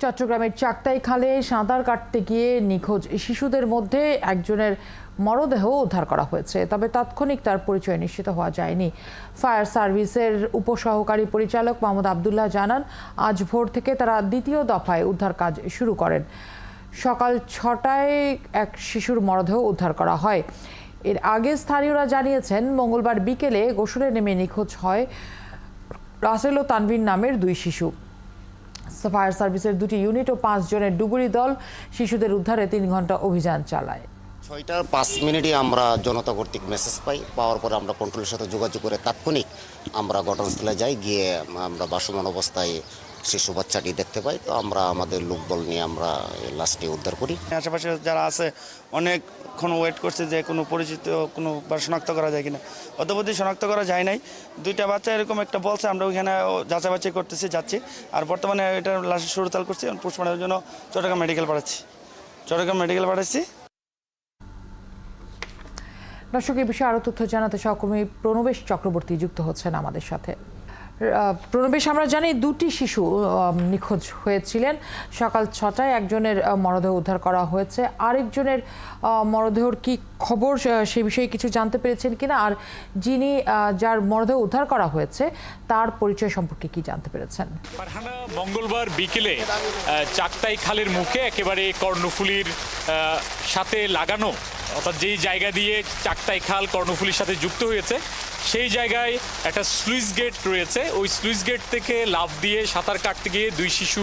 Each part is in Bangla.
চট্টগ্রামের চাকতাই খালে সাঁতার কাটতে গিয়ে নিখোঁজ শিশুদের মধ্যে একজনের মরদেহ উদ্ধার করা হয়েছে, তবে তাৎক্ষণিক তার পরিচয় নিশ্চিত হওয়া যায়নি। ফায়ার সার্ভিসের উপসহকারী পরিচালক মোহাম্মদ আবদুল্লাহ জানান, আজ ভোর থেকে তারা দ্বিতীয় দফায় উদ্ধার কাজ শুরু করেন। সকাল 6টায় এক শিশুর মরদেহ উদ্ধার করা হয়। এর আগে স্থানীয়রা জানিয়েছেন, মঙ্গলবার বিকেলে গোসলে নেমে নিখোঁজ হয় রাসেল ও তানভীর নামের দুই শিশু। ফায়ার সার্ভিসের দুটি ইউনিট ও 5 জনের ডুবুরি দল শিশুদের উদ্ধারে 3 ঘন্টা অভিযান চালায়। 6টার 5 মিনিটে আমরা জনতা কর্তৃক মেসেজ পাওয়ার পরে আমরা কন্ট্রোলের সাথে যোগাযোগ করে তাৎক্ষণিক আমরা ঘটনাস্থলে যাই। গিয়ে আমরা ভাসমান অবস্থায় শিশু বাচ্চাটি দেখতে পাই। তো আমরা আমাদের লোকবল নিয়ে আমরা লাশটি উদ্ধার করি। আশেপাশে যারা আছে অনেকক্ষণ ওয়েট করছে যে কোনো পরিচিত কোনো শনাক্ত করা যায় কিনা, অদ্যাবধি শনাক্ত করা যায় নাই। দুইটা বাচ্চা এরকম একটা বলছে, আমরা ওইখানে যাচাই বাছাই করতেছি যাচ্ছি। আর বর্তমানে এটার লাশের সুরতাল করছি, পোস্টমর্টমের জন্য চট্টগ্রাম মেডিকেল পাঠাচ্ছি। দর্শক, এই বিষয়ে আরো তথ্য জানাতে সহকর্মী প্রণবেশ চক্রবর্তী যুক্ত হচ্ছেন আমাদের সাথে। প্রণবেশ, আমরা জানি দুটি শিশু নিখোঁজ হয়েছিলেন। সকাল 6টায় একজনের মরদেহ উদ্ধার করা হয়েছে, আরেকজনের মরদেহর কি খবর সে বিষয়ে কিছু জানতে পেরেছেন কিনা, আর যিনি যার মরদেহ উদ্ধার করা হয়েছে তার পরিচয় সম্পর্কে কি জানতে পেরেছেন? ফারহানা, মঙ্গলবার বিকেলে চাকতাই খালের মুখে একেবারে কর্ণফুলীর সাথে লাগানো, অর্থাৎ যেই জায়গা দিয়ে চাকতাই খাল কর্ণফুলীর সাথে যুক্ত হয়েছে সেই জায়গায় একটা স্লুইস গেট রয়েছে। ওই স্লুইস গেট থেকে লাফ দিয়ে সাঁতার কাটতে গিয়ে দুই শিশু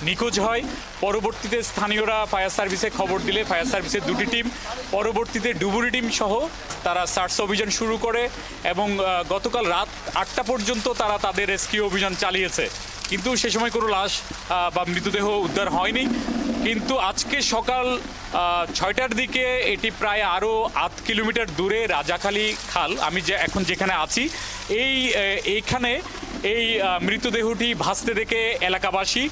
নিখোঁজ হয়। পরবর্তীতে স্থানীয়রা ফায়ার সার্ভিসে খবর দিলে ফায়ার সার্ভিসের দুটি টিম পরবর্তীতে ডুবুরি টিম সহ তারা সার্চ অভিযান শুরু করে এবং গতকাল রাত 8টা পর্যন্ত তারা তাদের রেস্কিউ অভিযান চালিয়েছে, কিন্তু সে সময় কোনো লাশ বা মৃতদেহ উদ্ধার হয়নি। কিন্তু আজকে সকাল 6টার দিকে এটি প্রায় আরও 8 কিলোমিটার দূরে রাজাখালী খাল, আমি এখন যেখানে আছি এইখানে এই মৃতদেহটি ভাসতে দেখে এলাকাবাসী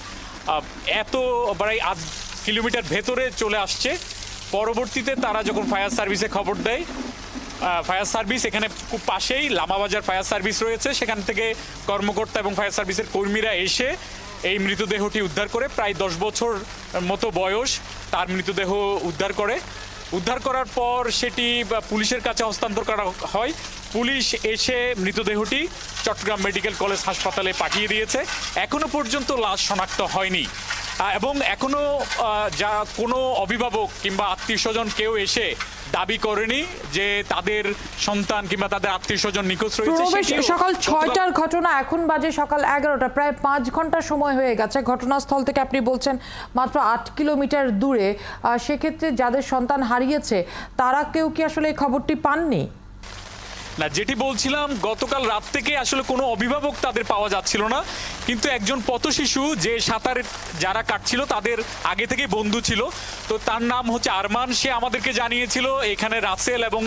এত প্রায় 8 কিলোমিটার ভেতরে চলে আসছে। পরবর্তীতে তারা যখন ফায়ার সার্ভিসে খবর দেয়, ফায়ার সার্ভিস এখানে খুব পাশেই লামাবাজার ফায়ার সার্ভিস রয়েছে, সেখান থেকে কর্মকর্তা এবং ফায়ার সার্ভিসের কর্মীরা এসে এই মৃতদেহটি উদ্ধার করে। প্রায় 10 বছর মতো বয়স তার মৃতদেহ উদ্ধার করার পর সেটি পুলিশের কাছে হস্তান্তর করা হয়। পুলিশ এসে মৃতদেহটি চট্টগ্রাম মেডিকেল কলেজ হাসপাতালে পাঠিয়ে দিয়েছে। এখনো পর্যন্ত লাশ শনাক্ত হয়নি এবং এখনো যা কোনো অভিভাবক কিংবা আত্মীয় স্বজন কেউ এসে দাবি করেনি যে তাদের সন্তান কিংবা তাদের আত্মীয় স্বজন নিখোঁজ রয়েছে। সকাল 6টার ঘটনা, এখন বাজে সকাল 11টা, প্রায় 5 ঘন্টা সময় হয়ে গেছে। ঘটনাস্থল থেকে আপনি বলছেন মাত্র 8 কিলোমিটার দূরে। সেক্ষেত্রে যাদের সন্তান হারিয়েছে তারা কেউ কি আসলে এই খবরটি পাননি? না, যেটি বলছিলাম, গতকাল রাত থেকে আসলে কোনো অভিভাবক তাদের পাওয়া যাচ্ছিল না, কিন্তু একজন পথশিশু যে সাঁতার যারা কাটছিল তাদের আগে থেকেই বন্ধু ছিল, তো তার নাম হচ্ছে আরমান। সে আমাদেরকে জানিয়েছিল এখানে রাসেল এবং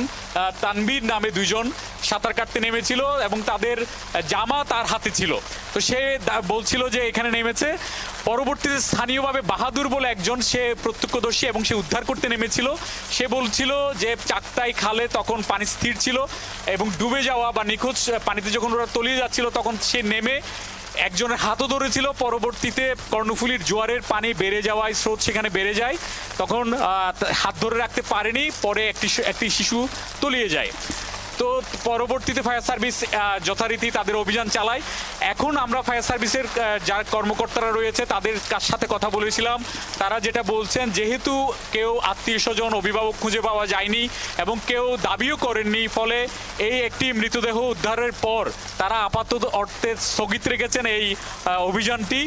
তানভীর নামে দুইজন সাঁতার কাটতে নেমেছিল এবং তাদের জামা তার হাতে ছিল। তো সে বলছিল যে এখানে নেমেছে। পরবর্তীতে স্থানীয়ভাবে বাহাদুর বলে একজন, সে প্রত্যক্ষদর্শী এবং সে উদ্ধার করতে নেমেছিল। সে বলছিল যে চাকতাই খালে তখন পানি স্থির ছিল এবং ডুবে যাওয়া বা নিখোঁজ পানিতে যখন ওরা তলিয়ে যাচ্ছিল তখন সে নেমে একজনের হাতও ধরেছিল। পরবর্তীতে কর্ণফুলীর জোয়ারের পানি বেড়ে যাওয়ায়, স্রোত সেখানে বেড়ে যায়, তখন হাত ধরে রাখতে পারেনি, পরে একটি শিশু তলিয়ে যায়। তো পরবর্তীতে ফায়ার সার্ভিস যথারীতি তাদের অভিযান চালায়। এখন আমরা ফায়ার সার্ভিসের যারা কর্মকর্তারা রয়েছে তাদের সাথে কথা বলেছিলাম। তারা যেটা বলছেন, যেহেতু কেউ আত্মীয় স্বজন অভিভাবক খুঁজে পাওয়া যায়নি এবং কেউ দাবিও করেননি, ফলে এই একটি মৃতদেহ উদ্ধারের পর তারা আপাতত অর্থে স্থগিত রেখেছেন এই অভিযানটি।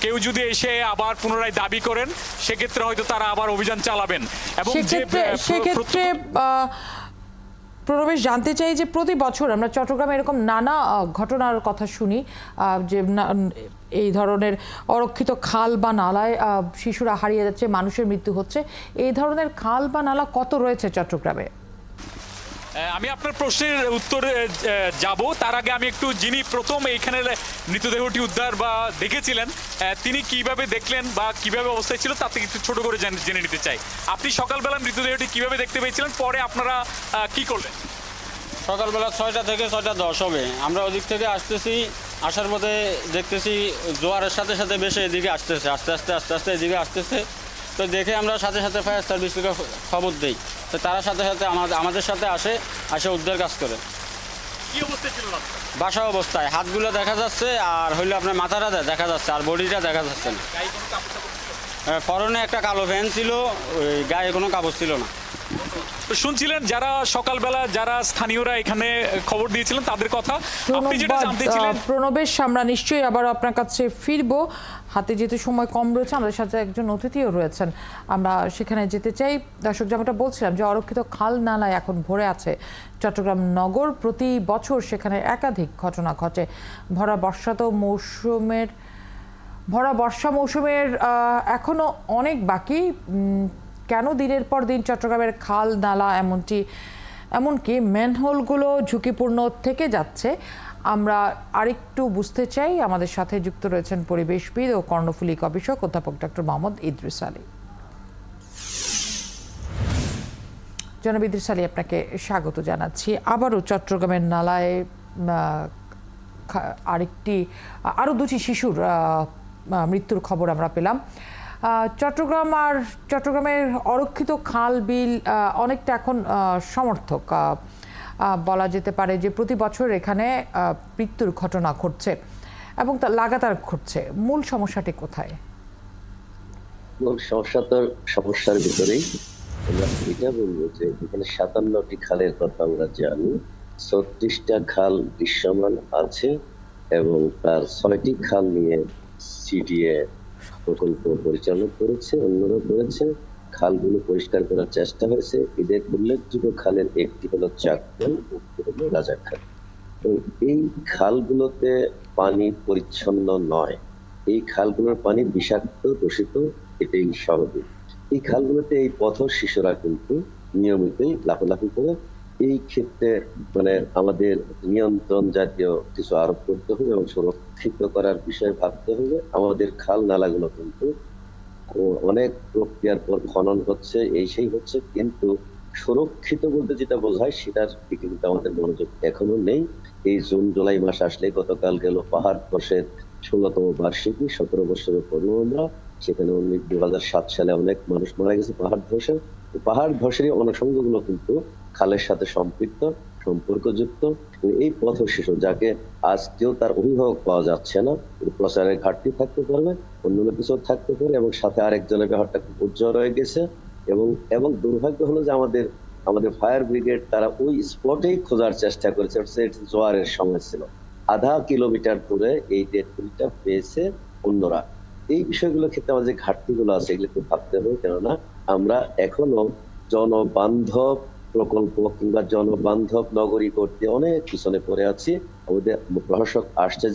কেউ যদি এসে আবার পুনরায় দাবি করেন সেক্ষেত্রে হয়তো তারা আবার অভিযান চালাবেন। এবং সেক্ষেত্রে প্রবেশ, জানতে চাই যে প্রতি বছর আমরা চট্টগ্রামে এরকম নানা ঘটনার কথা শুনি যে এই ধরনের অরক্ষিত খাল বা নালায় শিশুরা হারিয়ে যাচ্ছে, মানুষের মৃত্যু হচ্ছে। এই ধরনের খাল বা নালা কত রয়েছে চট্টগ্রামে? আমি আপনার প্রশ্নের উত্তরে যাব, তার আগে আমি একটু, যিনি প্রথম এইখানে মৃতদেহটি উদ্ধার বা দেখেছিলেন, তিনি কিভাবে দেখলেন বা কিভাবে অবস্থায় ছিল তাতে একটু ছোট করে জেনে নিতে চাই। আপনি সকালবেলা মৃতদেহটি কিভাবে দেখতে পেয়েছিলেন, পরে আপনারা কি করলেন? সকালবেলা 6টা থেকে 6:10 হবে, আমরা ওদিক থেকে আসতেছি, আসার পথে দেখতেছি জোয়ারের সাথে সাথে বেশি এদিকে আসতেছে, আস্তে আস্তে এদিকে আসতেছে। তো দেখে আমরা সাথে সাথে ফায়ার সার্ভিসকে খবর দিই। তো তারা সাথে সাথে আমাদের সাথে আসে উদ্ধার কাজ করে। কি অবস্থায় ছিল রাস্তা? বাসা অবস্থায় হাতগুলো দেখা যাচ্ছে, আর হইলো আপনার মাথাটা দেখা যাচ্ছে, আর বডিটা দেখা যাচ্ছে না। গায়ে কোনো কাপড় টাপড় ছিল? পরনে একটা কালো ভ্যান ছিল, ওই গায়ে কোনো কাপড় ছিল না। তো শুনছিলেন যারা সকালবেলা যারা স্থানীয়রা এখানে খবর দিয়েছিলেন তাদের কথা, আপনি যেটা জানতে ছিলেন। প্রণবেশ, আমরা নিশ্চয়ই আবার আপনার কাছে ফিরবো। হাতে যেহেতু সময় কম রয়েছে, আমাদের সাথে একজন অতিথিও রয়েছেন, আমরা সেখানে যেতে চাই। দর্শক, যেমনটা বলছিলাম যে অরক্ষিত খাল নালায় এখন ভরে আছে চট্টগ্রাম নগর। প্রতি বছর সেখানে একাধিক ঘটনা ঘটে। ভরা বর্ষা মৌসুমের এখনো অনেক বাকি। কেন দিনের পর দিন চট্টগ্রামের খাল নালা এমনকি ম্যানহোলগুলো ঝুঁকিপূর্ণ থেকে যাচ্ছে, আমরা আরেকটু বুঝতে চাই। আমাদের সাথে যুক্ত রয়েছেন পরিবেশবিদ ও কর্ণফুলী গবেষক অধ্যাপক ডক্টর মোহাম্মদ ইদ্রিস আলী। জনাব ইদ্রিস আলী, আপনাকে স্বাগত জানাচ্ছি। আবারও চট্টগ্রামের নালায় আরও দুটি শিশুর মৃত্যুর খবর আমরা পেলাম। চট্টগ্রামের অরক্ষিত খাল বিল অনেকটা এখন সমর্থক বলা যেতে পারে যে প্রতি বছর এখানে মৃত্যুর ঘটনা ঘটছে এবং তা লাগাতার ঘটছে। মূল সমস্যাটি কোথায়? মূল সমস্যা তো সমস্যার ভিতরেই আমরা এটা বলবো যে এখানে 57টি খালের কথা আমরা জানি, 36টা খাল দৃশ্যমান আছে এবং তার 6টি খাল নিয়ে সিডিএ প্রকল্প পরিচালনা করেছে, অন্যরা করেছে। খালগুলো পরিষ্কার করার চেষ্টা হয়েছে। এদের উল্লেখযোগ্য খালের একটি হলো চাকদল, একটি হলো রাজাখাল। এই খালগুলোতে পানি পরিচ্ছন্ন নয়, এই খালগুলোর পানি বিষাক্ত, দূষিত, এটাই স্বাভাবিক। এই খালগুলোতে এই পথ শিশুরা কিন্তু নিয়মিতই লাফালাফি করে। এই ক্ষেত্রে আমাদের নিয়ন্ত্রণ জাতীয় কিছু আরোপ করতে হবে এবং সুরক্ষিত করার বিষয়ে ভাবতে হবে। আমাদের খাল নালাগুলো কিন্তু অনেক প্রক্রিয়ার পর খনন হচ্ছে, সেই হচ্ছে, কিন্তু সুরক্ষিত বলতে যেটা বোঝায় সেটার দিকে কিন্তু আমাদের মনোযোগ এখনো নেই। এই জুন জুলাই মাস আসলে গতকাল গেল পাহাড় ধসের 16তম বার্ষিকী, 17 বছরের পর আমরা সেখানে 2007 সালে অনেক মানুষ মারা গেছে পাহাড় ধসে। পাহাড় ধসের অনুষঙ্গগুলো কিন্তু খালের সাথে সম্পর্কযুক্ত। এই পথ শিশু যাকে আজকেও তার অভিভাবক পাওয়া যাচ্ছে না, প্রচারের ঘাটতি থাকতে পারবে, অন্য কিছু থাকতে পারে, এবং সাথে আরেকজনের ব্যাপারটা খুব উজ্জ্বল রয়ে গেছে। এবং দুর্ভাগ্য হলো যে আমাদের ফায়ার ব্রিগেড তারা ওই স্পটেই খোঁজার চেষ্টা করেছে। জোয়ারের সময় ছিল, আধা কিলোমিটার দূরে এই ডেড বডিটা পেয়েছে অন্যরা। এই বিষয়গুলোর ক্ষেত্রে আমাদের যে ঘাটতিগুলো আছে এগুলো একটু ভাবতে হবে, কেননা আমরা এখনো জনবান্ধব প্রকল্প কিংবা জনবান্ধব নগরী করতে অনেক পিছনে পড়ে আছি। আমাদের প্রশাসক আসছে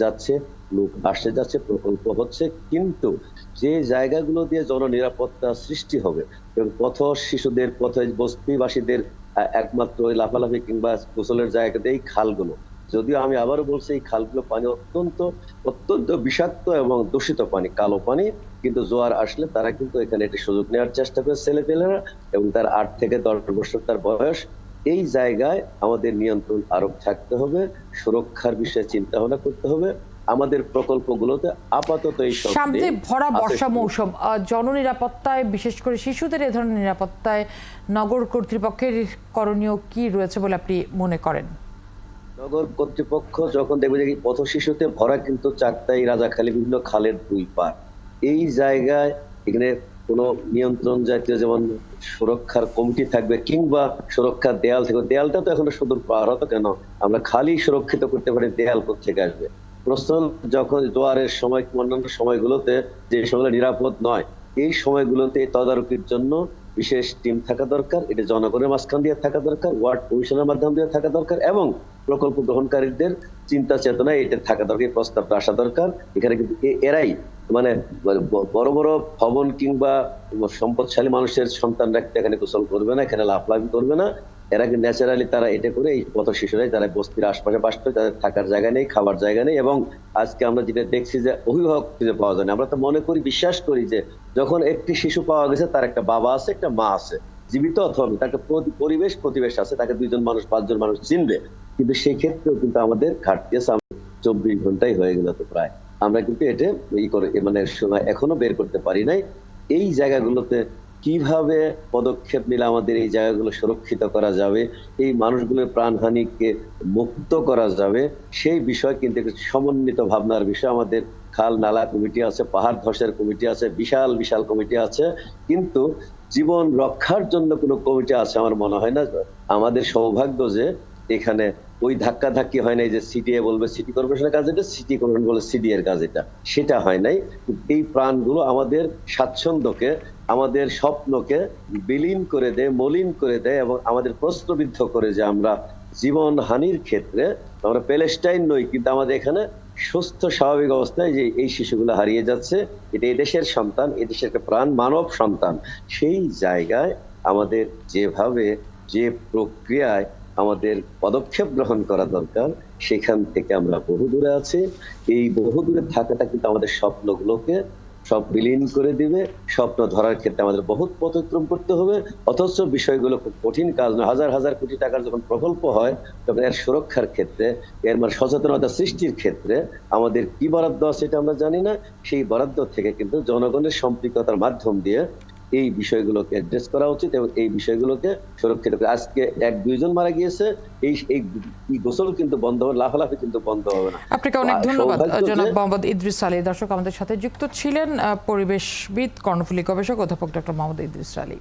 যাচ্ছে, প্রকল্প হচ্ছে, কিন্তু যে জায়গাগুলো দিয়ে জননিরাপত্তা সৃষ্টি হবে এবং শিশুদের, বস্তিবাসীদের একমাত্র ওই লাফালাফি কিংবা গোসলের জায়গাতে এই খালগুলো, যদিও আমি আবারও বলছি এই খালগুলো পানি অত্যন্ত বিষাক্ত এবং দূষিত পানি, কালো পানি, কিন্তু জোয়ার আসলে তারা কিন্তু এখানে একটি সুযোগ নেওয়ার চেষ্টা করে ছেলেপেলেরা, এবং তার 8 থেকে 10 বছর তার বয়স। এই জায়গায় আমাদের নিয়ন্ত্রণ আরোপ থাকতে হবে, সুরক্ষার বিষয়ে চিন্তা ভাবনা করতে হবে। আমাদের প্রকল্পগুলোতে আপাতত এই সামনে ভরা বর্ষা মৌসুম, জননিরাপত্তায় বিশেষ করে শিশুদের এ ধরনের নিরাপত্তায় নগর কর্তৃপক্ষের করণীয় কি রয়েছে বলে আপনি মনে করেন? নগর কর্তৃপক্ষ যখন দেখবে যে পথ শিশুতে ভরা কিন্তু চাকতাই, রাজাখালী, বিভিন্ন খালের 2 পার, এই জায়গায় এখানে কোনো নিয়ন্ত্রণ জাতীয় যেমন সুরক্ষার কমিটি থাকবে কিংবা সুরক্ষার দেয়াল থাকবে। দেয়ালটা তো এখনো সুদূর পার হতো, কেন আমরা খালি সুরক্ষিত করতে পারি, দেয়াল কোথেকে আসবে? প্রশ্ন যখন জোয়ারের সময় অন্যান্য সময়গুলোতে যে সময়গুলো নিরাপদ নয়, এই সময়গুলোতে তদারকির জন্য বিশেষ টিম থাকা দরকার। এটা জনগণের মাঝখান দিয়ে থাকা দরকার, ওয়ার্ড কমিশনের মাধ্যম দিয়ে থাকা দরকার, এবং প্রকল্প গ্রহণকারীদের চিন্তা চেতনা এটা থাকা দরকার, এই প্রস্তাবটা আসা দরকার। এখানে কিন্তু এরাই বড় বড় ভবন কিংবা সম্পদশালী মানুষের সন্তানরা এখানে গোসল করবে না, এখানে লাফলাফি করবে না। এরা কিন্তু ন্যাচারালি তারা এটা করে, এই পথ শিশুরাই যারা বস্তির আশপাশে বাস করে, তাদের থাকার জায়গা নেই, খাবার জায়গা নেই। এবং আজকে আমরা যেটা দেখছি যে অভিভাবক খুঁজে পাওয়া যায় না। আমরা তো মনে করি, বিশ্বাস করি যে যখন একটি শিশু পাওয়া গেছে তার একটা বাবা আছে, একটা মা আছে, জীবিত অথবা তাকে প্রতিবেশ আছে, তাকে 2 জন মানুষ 5 জন মানুষ চিনবে, কিন্তু সেই ক্ষেত্রেও কিন্তু আমাদের ঘাটতি আছে। 24 ঘন্টাই হয়ে গেল তো প্রায়, আমরা কিন্তু এটা মানে এখনো বের করতে পারি নাই। এই জায়গাগুলোতে কিভাবে পদক্ষেপ নিলে আমাদের এই জায়গাগুলো সুরক্ষিত করা যাবে, এই মানুষগুলোর প্রাণহানিকে মুক্ত করা যাবে, সেই বিষয় কিন্তু একটি সমন্বিত ভাবনার বিষয়। আমাদের খাল নালা কমিটি আছে, পাহাড় ধসের কমিটি আছে, বিশাল বিশাল কমিটি আছে, কিন্তু জীবন রক্ষার জন্য কোনো কমিটি আছে আমার মনে হয় না। আমাদের সৌভাগ্য যে এখানে ওই ধাক্কা ধাক্কি হয় নাই যে সিটিএ বলবে সিটি কর্পোরেশনের কাজ এটা, সিটি কর্পোরেশন বলে সিডি এর কাজ এটা, সেটা হয় নাই। এই প্রাণগুলো আমাদের স্বাচ্ছন্দ্যকে, আমাদের স্বপ্নকে বিলীন করে দেয়, মলিন করে দেয় এবং আমাদের প্রশ্নবিদ্ধ করে যে আমরা জীবন হানির ক্ষেত্রে আমরা প্যালেস্টাইন নই, কিন্তু আমাদের এখানে সুস্থ স্বাভাবিক অবস্থায় যে এই শিশুগুলো হারিয়ে যাচ্ছে, এটা এদেশের সন্তান, এদেশের একটা প্রাণ মানব সন্তান। সেই জায়গায় আমাদের যেভাবে যে প্রক্রিয়ায় আমাদের পদক্ষেপ গ্রহণ করা দরকার, সেখান থেকে আমরা বহু দূরে আছি। এই বহু দূরে থাকাটা কিন্তু আমাদের স্বপ্নগুলোকে সব বিলীন করে দিবে। স্বপ্ন ধরার ক্ষেত্রে আমাদের বহুত পথ অতিক্রম করতে হবে, অথচ বিষয়গুলো খুব কঠিন কাজ নয়। হাজার হাজার কোটি টাকার যখন প্রকল্প হয়, তখন এর সুরক্ষার ক্ষেত্রে, এর মানে সচেতনতা সৃষ্টির ক্ষেত্রে আমাদের কি বরাদ্দ আছে এটা আমরা জানি না। সেই বরাদ্দ থেকে কিন্তু জনগণের সম্পৃক্ততার মাধ্যম দিয়ে এই বিষয়গুলোকে অ্যাড্রেস করা উচিত এবং এই বিষয়গুলোকে সুরক্ষিত করে। আজকে 1-2 জন মারা গিয়েছে, এই গোসল কিন্তু বন্ধ হবে, লাফালাফি কিন্তু বন্ধ হবে না। আপনাকে অনেক ধন্যবাদ জনাব মোহাম্মদ ইদ্রিস আলী। দর্শক, আমাদের সাথে যুক্ত ছিলেন পরিবেশবিদ, কর্ণফুলী গবেষক অধ্যাপক ডক্টর মোহাম্মদ ইদ্রিস আলী।